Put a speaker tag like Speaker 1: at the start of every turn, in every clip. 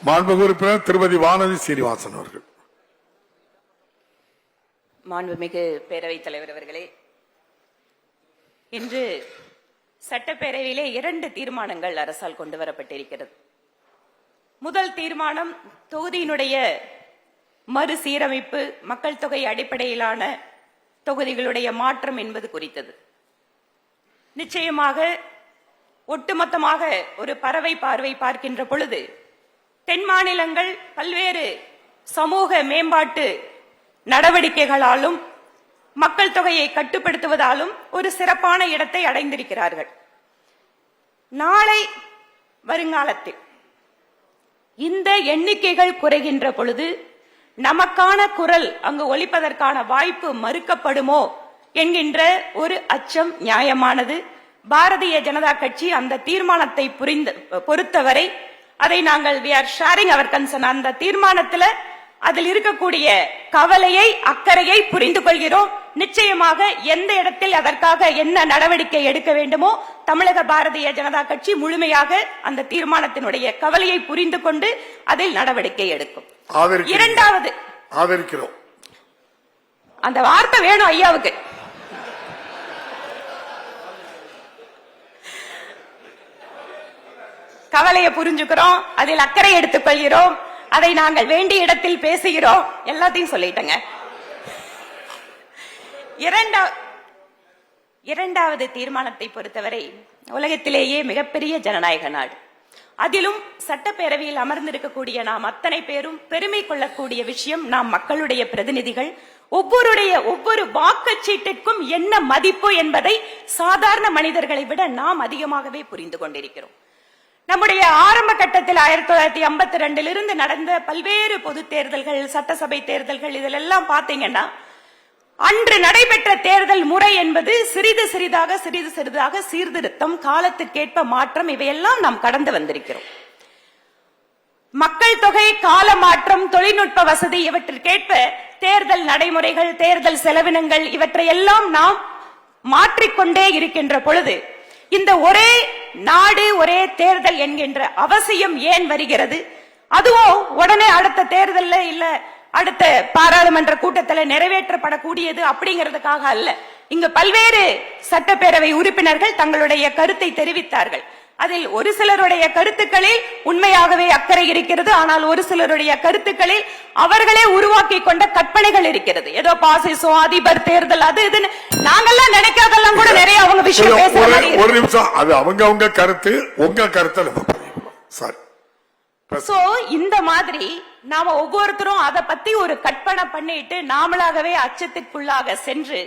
Speaker 1: மாண்புமிகு உறுப்பினர் திருமதி வானதி சீனிவாசன் அவர்கள்.
Speaker 2: மாண்புமிகு பேரவைத் தலைவர் அவர்களே, இன்று சட்டப்பேரவையிலே 2 தீர்மானங்கள் அரசால் கொண்டு வரப்பட்டிருக்கிறது. முதல் தீர்மானம் தொகுதியினுடைய மறுசீரமைப்பு, மக்கள் தொகை அடிப்படையிலான தொகுதிகளுடைய மாற்றம் என்பது குறித்தது. நிச்சயமாக ஒட்டுமொத்தமாக ஒரு பறவை பார்வை பார்க்கின்ற பொழுது தென் மாநிலங்கள் பல்வேறு சமூக மேம்பாட்டு நடவடிக்கைகளாலும் மக்கள் தொகையை கட்டுப்படுத்துவதாலும் ஒரு சிறப்பான இடத்தை அடைந்திருக்கிறார்கள். நாளை வருங்காலத்தில் இந்த எண்ணிக்கைகள் குறைகின்ற பொழுது நமக்கான குரல் அங்கு ஒலிப்பதற்கான வாய்ப்பு மறுக்கப்படுமோ என்கின்ற ஒரு அச்சம் நியாயமானது. பாரதிய ஜனதா கட்சி அந்த தீர்மானத்தை பொறுத்தவரை அதை நாங்கள் we are sharing our concern. அந்த தீர்மானத்தில் அதில் இருக்கக்கூடிய கவலையை, அக்கறையை புரிந்து கொள்கிறோம். நிச்சயமாக எந்த இடத்தில் அதற்காக என்ன நடவடிக்கை எடுக்க வேண்டுமோ தமிழக பாரதிய ஜனதா கட்சி முழுமையாக அந்த தீர்மானத்தினுடைய கவலையை புரிந்து கொண்டு அதில் நடவடிக்கை எடுக்கும். இரண்டாவது,
Speaker 1: ஆதரிக்கிறோம்.
Speaker 2: அந்த வார்த்தை வேணும் ஐயாவுக்கு. கவலையை புரிஞ்சுக்கிறோம், அதில் அக்கறை எடுத்துக் கொள்கிறோம், அதை நாங்கள் வேண்டிய இடத்தில் பேசுகிறோம், எல்லாத்தையும் சொல்லிட்டங்க. இரண்டாவது தீர்மானத்தை பொறுத்தவரை உலகத்திலேயே மிகப்பெரிய ஜனநாயக நாடு, அதிலும் சட்டப்பேரவையில் அமர்ந்திருக்கக்கூடிய நாம் அத்தனை பேரும் பெருமை கொள்ளக்கூடிய விஷயம், நாம் மக்களுடைய பிரதிநிதிகள். ஒவ்வொரு வாக்குச்சீட்டிற்கும் என்ன மதிப்பு என்பதை சாதாரண மனிதர்களை விட நாம் அதிகமாகவே புரிந்து கொண்டிருக்கிறோம். நம்முடைய ஆரம்ப கட்டத்தில் 1952 இருந்து நடந்த பல்வேறு பொது தேர்தல்கள், சட்டசபை தேர்தல்கள், இதெல்லாம் பாத்தீங்கன்னா அன்று நடைபெற்ற தேர்தல் முறை என்பது சிறிது சிறிதாக சீர்திருத்தம், காலத்துக்கேற்ப மாற்றம், இவையெல்லாம் நாம் கடந்து வந்திருக்கிறோம். மக்கள் தொகை, கால மாற்றம், தொழில்நுட்ப வசதி இவற்றிற்கேற்ப தேர்தல் நடைமுறைகள், தேர்தல் செலவினங்கள் இவற்றையெல்லாம் நாம் மாற்றிக்கொண்டே இருக்கின்ற பொழுது இந்த ஒரே நாடு ஒரே தேர்தல் என்கின்ற அவசியம் ஏன் வருகிறது? அதுவும் உடனே அடுத்த தேர்தல்ல இல்ல அடுத்த பாராளுமன்ற கூட்டத்தில் நிறைவேற்றப்படக்கூடியது அப்படிங்கிறதுக்காக அல்ல. இங்கு பல்வேறு சட்டப்பேரவை உறுப்பினர்கள் தங்களுடைய கருத்தை தெரிவித்தார்கள். அதில் ஒரு சிலருடைய கருத்துக்களில் உண்மையாகவே அக்கறை இருக்கிறது, ஆனால் ஒரு சிலருடைய கருத்துக்களில் அவர்களே உருவாக்கி கொண்ட கற்பனைகள் இருக்கிறது. ஏதோ பாசிசம், அதிபர் தேர்தல், அது இதுன்னு நாங்கெல்லாம் நினைக்காதெல்லாம் கூட நிறைய அவங்க விஷயம் பேசுறாங்க.
Speaker 1: ஒரு நிமிஷம், அது அவங்க கருத்து, உங்க கருத்து.
Speaker 2: சோ இந்த மாதிரி நாம ஒவ்வொருத்தரும் அதை பத்தி ஒரு கற்பனை பண்ணிட்டு நாமளாகவே அச்சத்திற்குள்ளாக சென்று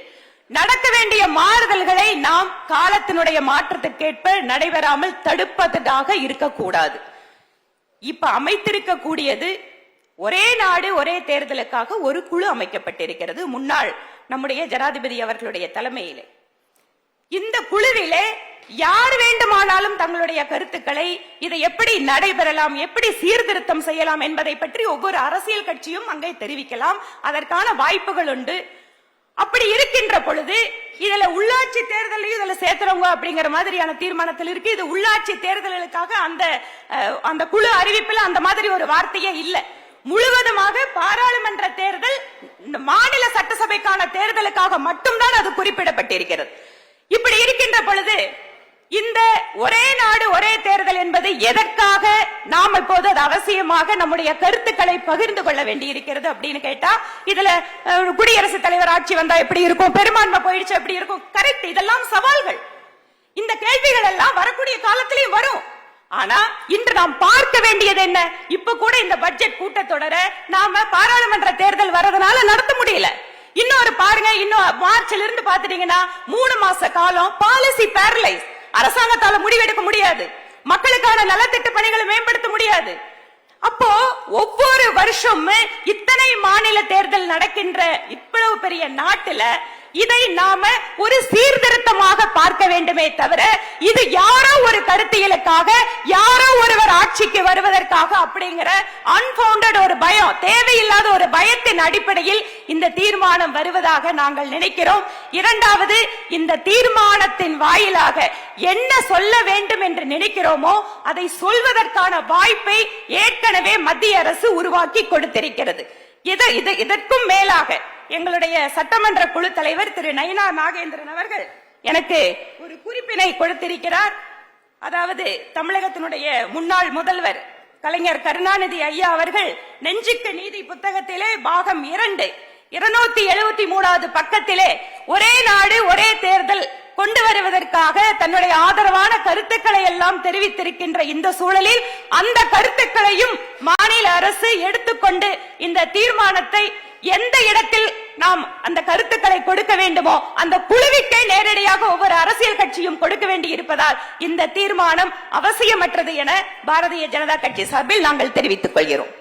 Speaker 2: நடக்க வேண்டிய மாறுதல்களை நாம் காலத்தினுடைய மாற்றத்திற்கேற்ப நடைபெறாமல் தடுப்பதாக இருக்கக்கூடாது. இப்ப அமைத்திருக்கக்கூடியது ஒரே நாடு ஒரே தேர்தலுக்காக ஒரு குழு அமைக்கப்பட்டிருக்கிறது, முன்னாள் நம்முடைய ஜனாதிபதி அவர்களுடைய தலைமையிலே. இந்த குழுவிலே யார் வேண்டுமானாலும் தங்களுடைய கருத்துக்களை, இதை எப்படி நடைபெறலாம், எப்படி சீர்திருத்தம் செய்யலாம் என்பதை பற்றி ஒவ்வொரு அரசியல் கட்சியும் அங்கே தெரிவிக்கலாம். அதற்கான வாய்ப்புகள் உண்டு. அப்படி இருக்கின்ற பொழுது இதுல உள்ளாட்சி தேர்தலையும் இதுல சேர்த்துறவங்க அப்படிங்கிற மாதிரியான தீர்மானத்தில் இருக்கு. இது உள்ளாட்சி தேர்தல்களுக்காக அந்த குழு அறிவிப்பில் அந்த மாதிரி ஒரு வார்த்தையே இல்லை. முழுவதுமாக பாராளுமன்ற தேர்தல், மாநில சட்டசபைக்கான தேர்தலுக்காக மட்டும்தான் அது குறிப்பிடப்பட்டிருக்கிறது. இப்படி இருக்கின்ற பொழுது இந்த ஒரே நாடு ஒரே தேர்தல் என்பது எதற்காக நாம் இப்போது அது அவசியமாக நம்முடைய கருத்துக்களை பகிர்ந்து கொள்ள வேண்டி இருக்கிறது அப்படின்னு கேட்டா, இதுல குடியரசுத் தலைவர் ஆட்சி வந்தா எப்படி இருக்கும், பெரும்பான்மை போயிடுச்சு எப்படி இருக்கும், கரெக்ட், இதெல்லாம் சவால்கள். இந்த கேள்விகள் எல்லாம் வரக்கூடிய காலத்திலையும் வரும். ஆனா இன்று நாம் பார்க்க வேண்டியது என்ன? இப்ப கூட இந்த பட்ஜெட் கூட்டத்தொடர நாம பாராளுமன்ற தேர்தல் வரதுனால நடத்த முடியல. இன்னொரு பாருங்க, இன்னும் மார்ச்ல இருந்து பாத்துட்டீங்கன்னா 3 மாச காலம் பாலிசி பேரலைஸ். அரசாங்கத்தால முடிவெடுக்க முடியாது, மக்களுக்கான நலத்திட்ட பணிகளை மேம்படுத்த முடியாது. அப்போ ஒவ்வொரு வருஷமும் இத்தனை மாநில தேர்தல் நடக்கின்ற இவ்வளவு பெரிய நாட்டுல இதை நாம ஒரு சீர்திருத்தமாக பார்க்க வேண்டுமே தவிர இது யாரோ ஒரு கருத்தியலுக்காக யாரோ ஒருவர் ஆட்சிக்கு வருவதற்காக அப்படிங்கிற அன்பவுண்டட் ஒரு பயம், தேவையில்லாத ஒரு பயத்தின் அடிப்படையில் இந்த தீர்மானம் வருவதாக நாங்கள் நினைக்கிறோம். இரண்டாவது, இந்த தீர்மானத்தின் வாயிலாக என்ன சொல்ல வேண்டும் என்று நினைக்கிறோமோ அதை சொல்வதற்கான வாய்ப்பை ஏற்கனவே மத்திய அரசு உருவாக்கி கொடுத்திருக்கிறது. இதற்கும் மேலாக எங்களுடைய சட்டமன்ற குழு தலைவர் திரு நயினார் நாகேந்திரன் அவர்கள் எனக்கு ஒரு குறிப்பினை கொடுத்திருக்கிறார். அதாவது தமிழகத்தினுடைய முன்னாள் முதல்வர் கலைஞர் கருணாநிதி ஐயா அவர்கள் நெஞ்சுக்கு நீதி புத்தகத்திலே பாகம் 2 273வது பக்கத்திலே ஒரே நாடு ஒரே தேர்தல் கொண்டு வருவதற்காக தன்னுடைய ஆதரவான கருத்துக்களை எல்லாம் தெரிவித்திருக்கின்ற இந்த சூழலில் அந்த கருத்துக்களையும் மாநில அரசு எடுத்துக்கொண்டு இந்த தீர்மானத்தை எந்த இடத்தில் நாம் அந்த கருத்துக்களை கொடுக்க வேண்டுமோ அந்த குழுவிற்கே நேரடியாக ஒவ்வொரு அரசியல் கட்சியும் கொடுக்க வேண்டி இருப்பதால் இந்த தீர்மானம் அவசியமற்றது என பாரதிய ஜனதா கட்சி சார்பில் நாங்கள் தெரிவித்துக் கொள்கிறோம்.